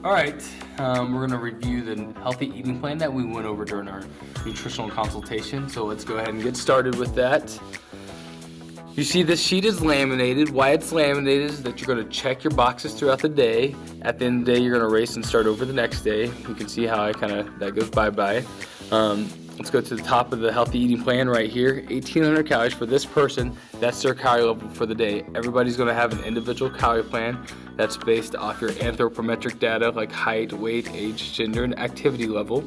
Alright, we're going to review the healthy eating plan that we went over during our nutritional consultation. So let's go ahead and get started with that. You see this sheet is laminated. Why it's laminated is that you're going to check your boxes throughout the day. At the end of the day, you're going to erase and start over the next day. You can see how that goes bye-bye. Let's go to the top of the healthy eating plan right here. 1,800 calories for this person. That's their calorie level for the day. Everybody's going to have an individual calorie plan that's based off your anthropometric data like height, weight, age, gender, and activity level.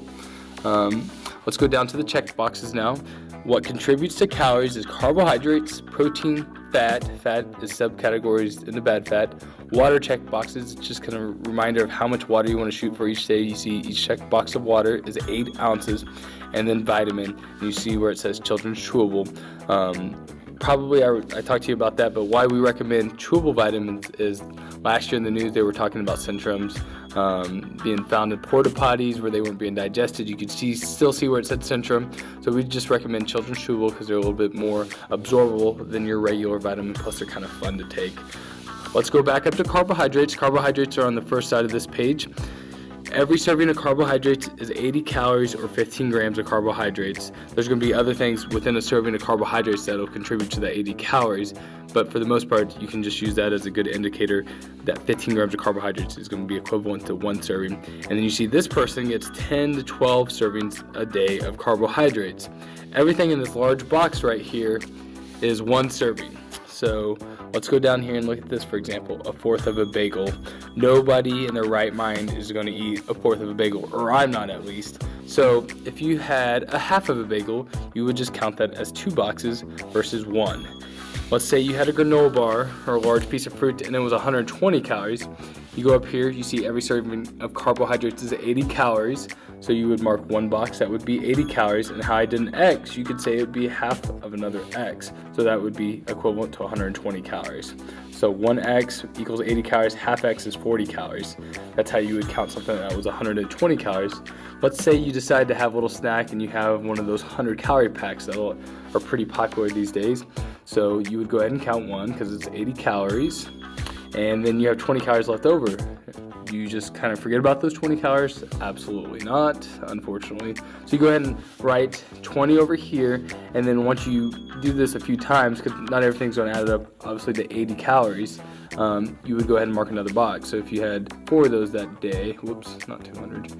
Let's go down to the check boxes now. What contributes to calories is carbohydrates, protein, fat. Fat is subcategories into bad fat. Water check boxes, just kind of a reminder of how much water you want to shoot for each day. You see each check box of water is 8 ounces. And then vitamin, and you see where it says children's chewable. Probably I talked to you about that, but why we recommend chewable vitamins is last year in the news they were talking about Centrums being found in porta potties where they weren't being digested. You could still see where it said Centrum. So we just recommend children's chewable because they're a little bit more absorbable than your regular vitamin, plus they're kind of fun to take. Let's go back up to carbohydrates. Carbohydrates are on the first side of this page. Every serving of carbohydrates is 80 calories or 15 grams of carbohydrates. There's going to be other things within a serving of carbohydrates that will contribute to that 80 calories, but for the most part, you can just use that as a good indicator that 15 grams of carbohydrates is going to be equivalent to one serving. And then you see this person gets 10 to 12 servings a day of carbohydrates. Everything in this large box right here is one serving. So let's go down here and look at this, for example, a fourth of a bagel. Nobody in their right mind is going to eat a fourth of a bagel, or I'm not at least. So if you had a half of a bagel, you would just count that as 2 boxes versus 1. Let's say you had a granola bar or a large piece of fruit and it was 120 calories. You go up here, you see every serving of carbohydrates is 80 calories. So you would mark 1 box, that would be 80 calories. And how I did an X, you could say it would be half of another X. So that would be equivalent to 120 calories. So 1X equals 80 calories, half X is 40 calories. That's how you would count something that was 120 calories. Let's say you decide to have a little snack and you have one of those 100 calorie packs that are pretty popular these days. So you would go ahead and count 1 because it's 80 calories. And then you have 20 calories left over. Do you just kind of forget about those 20 calories? Absolutely not, unfortunately. So you go ahead and write 20 over here, and then once you do this a few times, because not everything's going to add up, obviously, to 80 calories, you would go ahead and mark another box. So if you had 4 of those that day, whoops, not 200.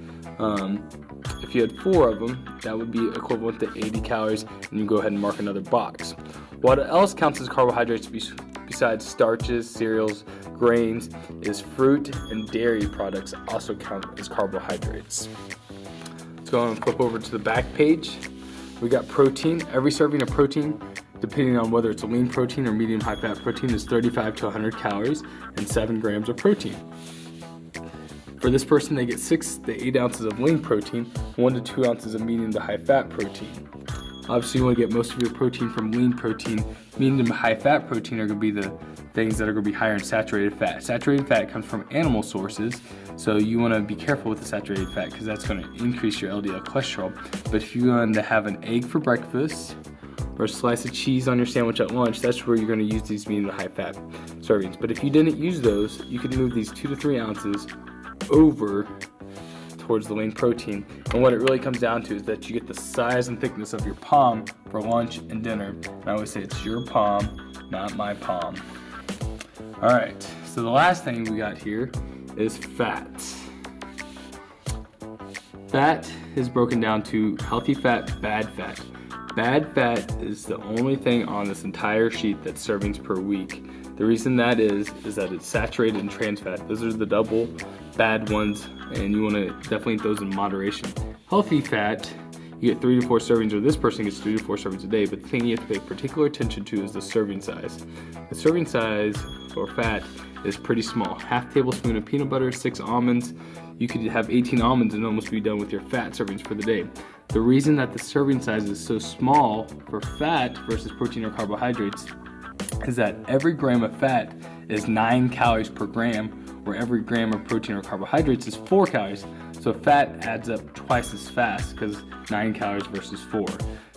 If you had 4 of them, that would be equivalent to 80 calories, and you go ahead and mark another box. What else counts as carbohydrates besides starches, cereals, grains is fruit and dairy products also count as carbohydrates. Let's go and flip over to the back page. We got protein. Every serving of protein, depending on whether it's a lean protein or medium high fat protein, is 35 to 100 calories and 7 grams of protein. For this person, they get 6 to 8 ounces of lean protein, 1 to 2 ounces of medium to high fat protein. Obviously, you want to get most of your protein from lean protein. Medium to high fat protein are going to be the things that are going to be higher in saturated fat. Saturated fat comes from animal sources, so you want to be careful with the saturated fat because that's going to increase your LDL cholesterol. But if you want to have an egg for breakfast or a slice of cheese on your sandwich at lunch, that's where you're going to use these medium to high fat servings. But if you didn't use those, you could move these 2 to 3 ounces over towards the lean protein, and what it really comes down to is that you get the size and thickness of your palm for lunch and dinner. And I always say it's your palm, not my palm. Alright, so the last thing we got here is fat. Fat is broken down to healthy fat, bad fat. Bad fat is the only thing on this entire sheet that's servings per week. The reason that is that it's saturated in trans fat. Those are the double bad ones, and you want to definitely eat those in moderation. Healthy fat, you get 3 to 4 servings, or this person gets 3 to 4 servings a day, but the thing you have to pay particular attention to is the serving size. The serving size for fat is pretty small. Half tablespoon of peanut butter, 6 almonds. You could have 18 almonds and almost be done with your fat servings for the day. The reason that the serving size is so small for fat versus protein or carbohydrates is that every gram of fat is 9 calories per gram, where every gram of protein or carbohydrates is 4 calories. So fat adds up twice as fast because 9 calories versus 4.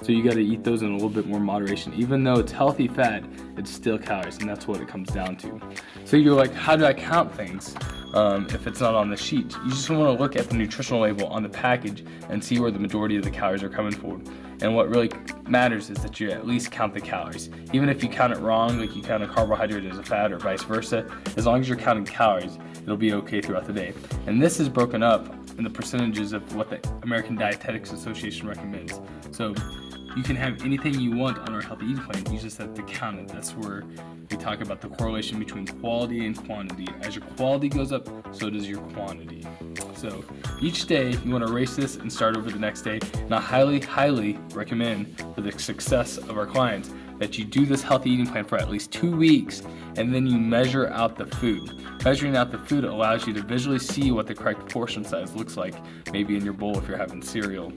So you got to eat those in a little bit more moderation. Even though it's healthy fat, it's still calories, and that's what it comes down to. So you're like, how do I count things? if it's not on the sheet. You just want to look at the nutritional label on the package and see where the majority of the calories are coming from. And what really matters is that you at least count the calories. Even if you count it wrong, like you count a carbohydrate as a fat or vice versa, as long as you're counting calories, it'll be okay throughout the day. And this is broken up in the percentages of what the American Dietetics Association recommends. So you can have anything you want on our healthy eating plan, you just have to count it. That's where we talk about the correlation between quality and quantity. As your quality goes up, so does your quantity. So each day you want to erase this and start over the next day. And I highly recommend for the success of our clients that you do this healthy eating plan for at least 2 weeks, and then you measure out the food. Measuring out the food allows you to visually see what the correct portion size looks like, maybe in your bowl if you're having cereal.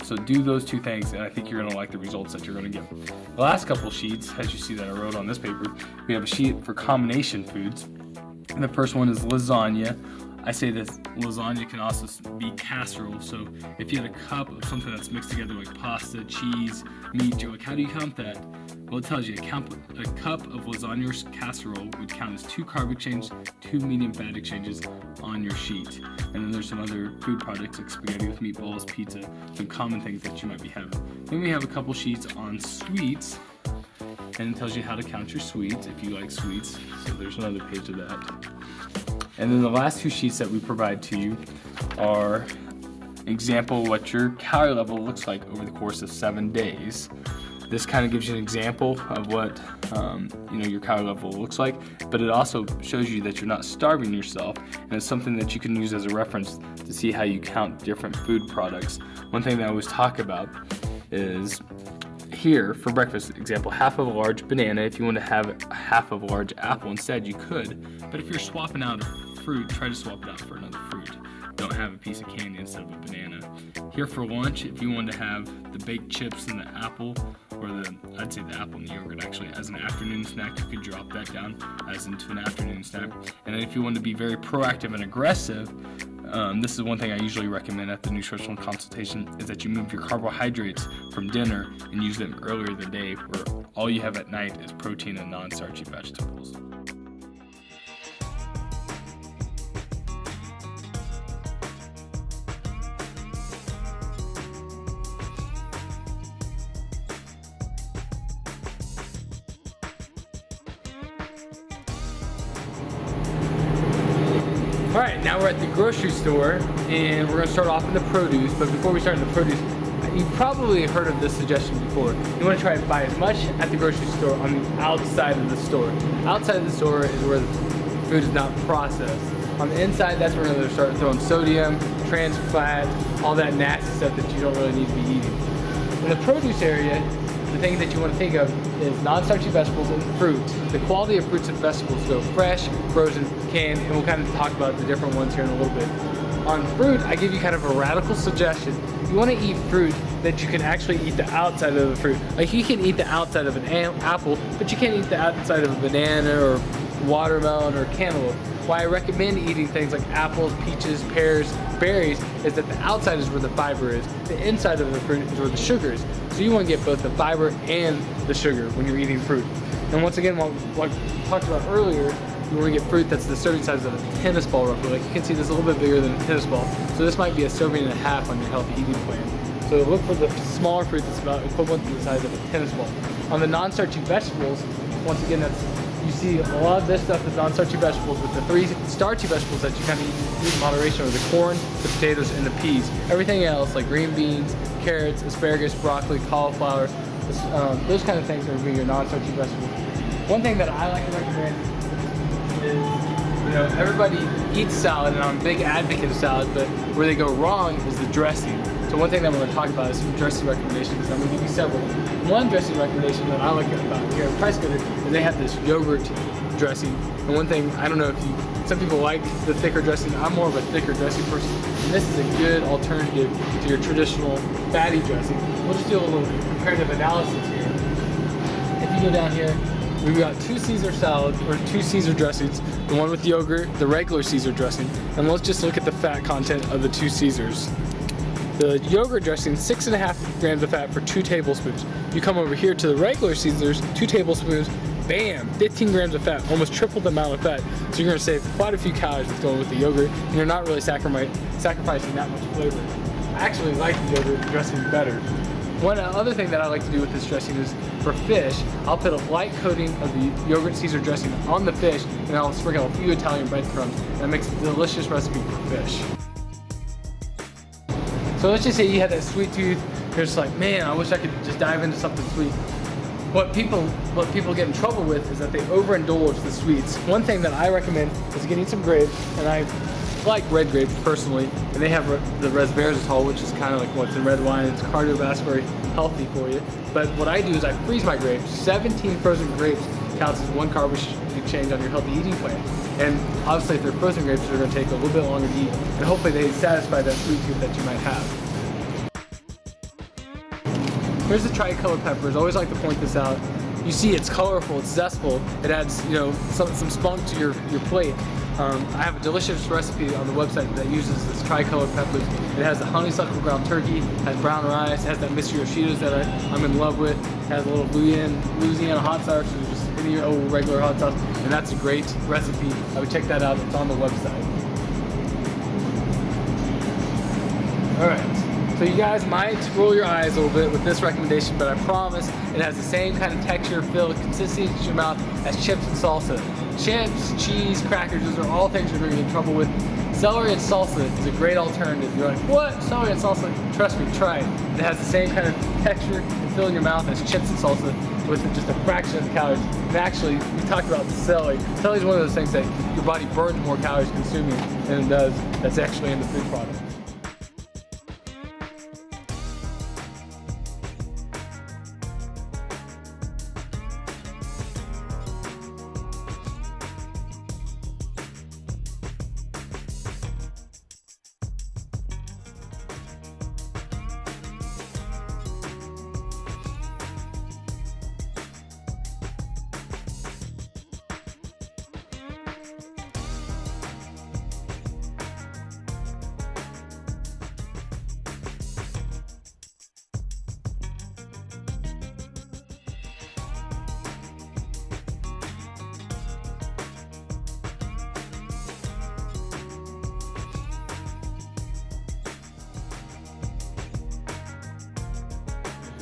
So do those two things, and I think you're going to like the results that you're going to get. The last couple sheets, as you see that I wrote on this paper, we have a sheet for combination foods. And the first one is lasagna. I say this lasagna can also be casserole. So if you had a cup of something that's mixed together like pasta, cheese, meat, like how do you count that? Well, it tells you a cup of lasagna or casserole would count as 2 carb exchanges, 2 medium fat exchanges on your sheet. And then there's some other food products like spaghetti with meatballs, pizza, some common things that you might be having. Then we have a couple sheets on sweets, and it tells you how to count your sweets if you like sweets. So there's another page of that. And then the last 2 sheets that we provide to you are an example of what your calorie level looks like over the course of 7 days. This kind of gives you an example of what your calorie level looks like, but it also shows you that you're not starving yourself, and it's something that you can use as a reference to see how you count different food products. One thing that I always talk about is here for breakfast, example, half of a large banana. If you want to have half of a large apple instead, you could, but if you're swapping out a fruit, try to swap it out for another fruit. Don't have a piece of candy instead of a banana. Here for lunch, if you want to have the baked chips and the apple, or I'd say the apple and the yogurt actually, as an afternoon snack, you could drop that down as into an afternoon snack. And then if you want to be very proactive and aggressive, this is one thing I usually recommend at the nutritional consultation, is that you move your carbohydrates from dinner and use them earlier in the day, where all you have at night is protein and non-starchy vegetables. Alright, now we're at the grocery store, and we're going to start off in the produce, but before we start in the produce, you've probably heard of this suggestion before. You want to try to buy as much at the grocery store on the outside of the store. Outside of the store is where the food is not processed. On the inside, that's where they're starting throwing sodium, trans fat, all that nasty stuff that you don't really need to be eating. In the produce area, the thing that you want to think of is non-starchy vegetables and fruit. The quality of fruits and vegetables go fresh, frozen, canned, and we'll kind of talk about the different ones here in a little bit. On fruit, I give you kind of a radical suggestion. You want to eat fruit that you can actually eat the outside of the fruit. Like you can eat the outside of an apple, but you can't eat the outside of a banana or watermelon or cantaloupe. Why I recommend eating things like apples, peaches, pears, berries is that the outside is where the fiber is. The inside of the fruit is where the sugar is. So you want to get both the fiber and the sugar when you're eating fruit. And once again, like we talked about earlier, you want to get fruit that's the serving size of a tennis ball roughly. Like you can see this is a little bit bigger than a tennis ball. So this might be a serving and a half on your healthy eating plan. So look for the smaller fruit that's about equivalent to the size of a tennis ball. On the non-starchy vegetables, once again, you see a lot of this stuff is non-starchy vegetables, but the 3 starchy vegetables that you kind of eat in moderation are the corn, the potatoes, and the peas. Everything else, like green beans, carrots, asparagus, broccoli, cauliflower, those kind of things are going to be your non-starchy vegetables. One thing that I like to recommend is, everybody eats salad, and I'm a big advocate of salad, but where they go wrong is the dressing. So one thing that we're going to talk about is some dressing recommendations. I'm going to give you several. One dressing recommendation that I like about here at Price Gooder is they have this yogurt dressing. And one thing, I don't know if some people like the thicker dressing. I'm more of a thicker dressing person. And this is a good alternative to your traditional fatty dressing. We'll just do a little comparative analysis here. If you go down here, we've got 2 Caesar salads, or 2 Caesar dressings, the one with yogurt, the regular Caesar dressing, and let's just look at the fat content of the 2 Caesars. The yogurt dressing, 6.5 grams of fat for 2 tablespoons. You come over here to the regular Caesars, 2 tablespoons, bam, 15 grams of fat, almost triple the amount of fat. So you're gonna save quite a few calories with going with the yogurt, and you're not really sacrificing that much flavor. I actually like the yogurt dressing better. One other thing that I like to do with this dressing is for fish, I'll put a light coating of the yogurt Caesar dressing on the fish, and I'll sprinkle a few Italian breadcrumbs. That makes a delicious recipe for fish. So let's just say you had that sweet tooth, you're just like, man, I wish I could just dive into something sweet. What people get in trouble with is that they overindulge the sweets. One thing that I recommend is getting some grapes, and I like red grapes personally, and they have the resveratrol, which is kind of like what's in red wine. It's cardiovascularly healthy for you. But what I do is I freeze my grapes. 17 frozen grapes counts as 1 carb exchange on your healthy eating plan. And obviously if they're frozen grapes, they're going to take a little bit longer to eat, and hopefully they satisfy that sweet tooth that you might have. Here's the tricolor peppers. I always like to point this out. You see it's colorful, it's zestful, it adds some spunk to your plate. I have a delicious recipe on the website that uses this tricolor peppers. It has the honeysuckle ground turkey, has brown rice, it has that mystery Cheetos that I'm in love with, it has a little Louisiana hot sauce, which is just any old regular hot sauce, and that's a great recipe. I would check that out, it's on the website. Alright. So you guys might roll your eyes a little bit with this recommendation, but I promise it has the same kind of texture, feel, consistency in your mouth as chips and salsa. Chips, cheese, crackers, those are all things you're going to get in trouble with. Celery and salsa is a great alternative. You're like, what? Celery and salsa? Trust me, try it. It has the same kind of texture and feel in your mouth as chips and salsa with just a fraction of the calories. And actually, we talked about the celery. Celery is one of those things that your body burns more calories consuming than it does that's actually in the food product.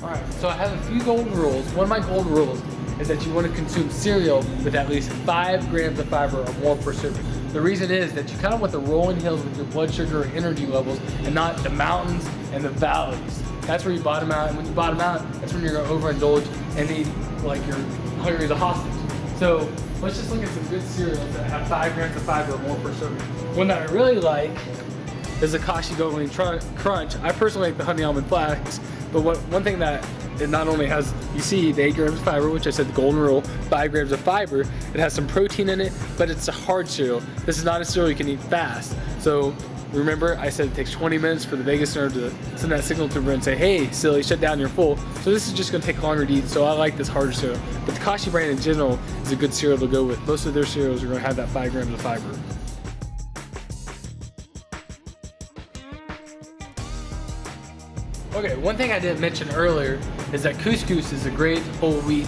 Alright, so I have a few golden rules. One of my golden rules is that you want to consume cereal with at least 5 grams of fiber or more per serving. The reason is that you kind of want the rolling hills with your blood sugar and energy levels, and not the mountains and the valleys. That's where you bottom out, and when you bottom out, that's when you're going to overindulge and eat like you're hungry as a hostage. So let's just look at some good cereals that have 5 grams of fiber or more per serving. One that I really like is the Kashi Golden Crunch. I personally like the Honey Almond Flax, but one thing that it not only has, you see the 8 grams of fiber, which I said the golden rule, 5 grams of fiber, it has some protein in it, but it's a hard cereal. This is not a cereal you can eat fast. So remember, I said it takes 20 minutes for the vagus nerve to send that signal to the brain and say, hey, silly, shut down, you're full. So this is just gonna take longer to eat, so I like this harder cereal. But the Kashi brand in general is a good cereal to go with. Most of their cereals are gonna have that 5 grams of fiber. Okay, one thing I didn't mention earlier is that couscous is a great whole wheat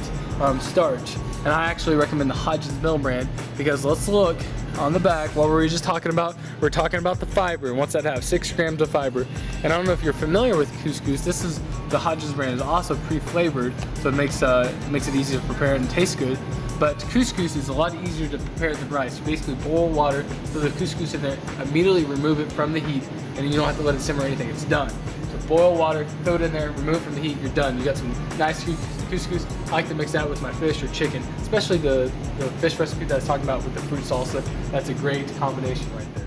starch, and I actually recommend the Hodges Mill brand, because let's look on the back. What were we just talking about? We're talking about the fiber, and what's that have? 6 grams of fiber. And I don't know if you're familiar with couscous. This is the Hodges brand. Is also pre-flavored, so it makes it easy to prepare and taste good. But couscous is a lot easier to prepare than rice. You basically boil water, throw the couscous in there, immediately remove it from the heat, and you don't have to let it simmer or anything. It's done. Boil water, throw it in there, remove it from the heat, you're done. You got some nice couscous. I like to mix that with my fish or chicken, especially the fish recipe that I was talking about with the fruit salsa. That's a great combination right there.